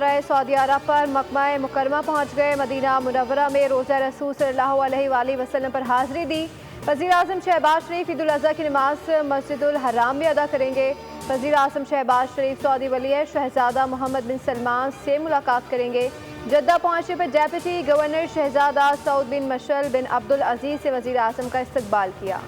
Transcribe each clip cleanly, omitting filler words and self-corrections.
दौरा सऊदी अरब पर मक्मा मुकरमा पहुँच गए। मदीना मुनव्वरा में रोज़ा रसूल सल्लल्लाहु अलैहि वसल्लम पर हाज़िरी दी। वज़ीर आज़म शहबाज शरीफ ईद उल अज़हा की नमाज मस्जिदुल हराम में अदा करेंगे। वज़ीर आज़म शहबाज शरीफ सऊदी वली शहजादा मोहम्मद बिन सलमान से मुलाकात करेंगे। जद्दा पहुँचने पर डेप्यूटी गवर्नर शहजादा सऊद बिन मशल बिन अब्दुल अजीज़ से वज़ीर आज़म का इस्तकबाल किया।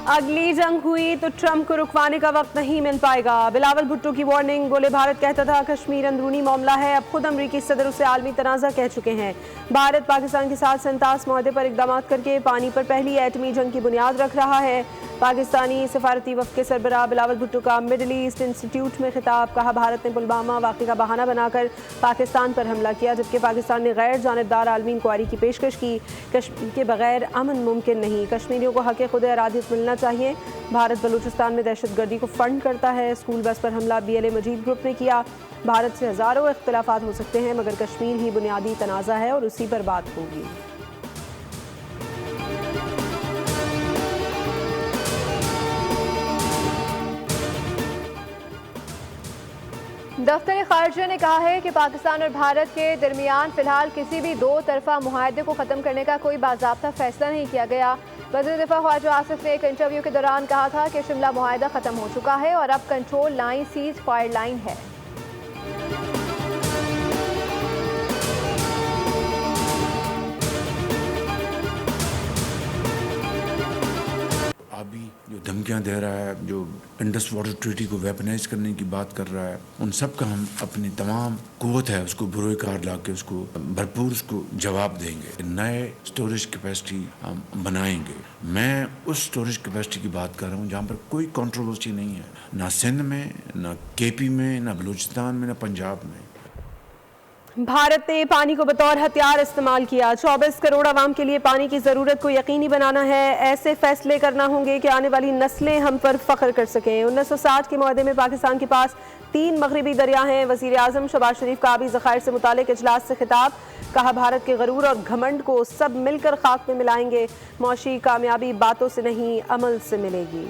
अगली जंग हुई तो ट्रंप को रुकवाने का वक्त नहीं मिल पाएगा। बिलावल भुट्टो की वार्निंग। बोले भारत कहता था कश्मीर अंदरूनी मामला है, अब खुद अमरीकी सदर उसे आलमी तनाज़ा कह चुके हैं। भारत पाकिस्तान के साथ संतास मुआहदे पर इक़दाम करके पानी पर पहली एटमी जंग की बुनियाद रख रहा है। पाकिस्तानी सफारती वफ़द के सरबराह बिलावल भुट्टो का मिडल ईस्ट इंस्टीट्यूट में खिताब। कहा भारत ने पुलवामा वाक़े का बहाना बनाकर पाकिस्तान पर हमला किया, जबकि पाकिस्तान ने गैर जानिबदार आलमी इंक्वायरी की पेशकश की। कश्मीर के बगैर अमन मुमकिन नहीं, कश्मीरियों को हक़ खुद इरादियत मिलना चाहिए। भारत बलूचिस्तान में दहशतगर्दी को फंड करता है। स्कूल बस पर हमला BLA मजीद ग्रुप ने किया। भारत से हज़ारों इख्तिलाफात हो सकते हैं, मगर कश्मीर ही बुनियादी तनाज़ा है और उसी पर बात होगी। दफ्तर खारजा ने कहा है कि पाकिस्तान और भारत के दरमियान फिलहाल किसी भी दो तरफा मुआहदे को ख़त्म करने का कोई बाज़ाब्ता फैसला नहीं किया गया। वज़ीर दिफा ख्वाजा आसिफ ने एक इंटरव्यू के दौरान कहा था कि शिमला मुआहदा ख़त्म हो चुका है और अब control line cease fire line है। अभी जो धमकियां दे रहा है, जो इंडस वाटर ट्रीटी को वेपनाइज करने की बात कर रहा है, उन सब का हम अपनी तमाम कुव्वत है उसको बुरोए कार ला के उसको भरपूर उसको जवाब देंगे। नए स्टोरेज कैपेसिटी हम बनाएंगे। मैं उस स्टोरेज कैपेसिटी की बात कर रहा हूँ जहाँ पर कोई कंट्रोवर्सी नहीं है, ना सिंध में, ना KP में, ना बलूचिस्तान में, ना पंजाब में। भारत ने पानी को बतौर हथियार इस्तेमाल किया। 24 करोड़ आवाम के लिए पानी की ज़रूरत को यकीनी बनाना है। ऐसे फैसले करना होंगे कि आने वाली नस्लें हम पर फख्र कर सकें। 1960 के मुआहदे में पाकिस्तान के पास 3 मगरबी दरिया हैं। वज़ीर आज़म शहबाज शरीफ का आबी ज़खायर से मुतालिक इजलास से खिताब। कहा भारत के गरूर और घमंड को सब मिलकर खाक में मिलाएंगे। मौशी कामयाबी बातों से नहीं, अमल से मिलेगी।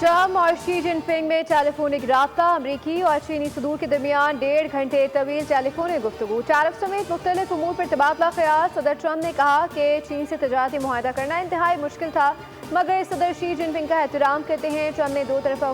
ट्रंप और शी जिनपिंग में टेलीफोनिक राब्ता। अमरीकी और चीनी सदूर के दरमियान 1.5 घंटे तवील टेलीफोनिक गुफ्तगू। टारिफ समेत मुख्तलिफ उमूर पर तबादला ख्याल। सदर ट्रंप ने कहा कि चीन से तजारती मुआहदा करना इंतहाई मुश्किल था, मगर सदर शी जिनपिंग का एहतराम करते हैं। ट्रंप ने दो तरफा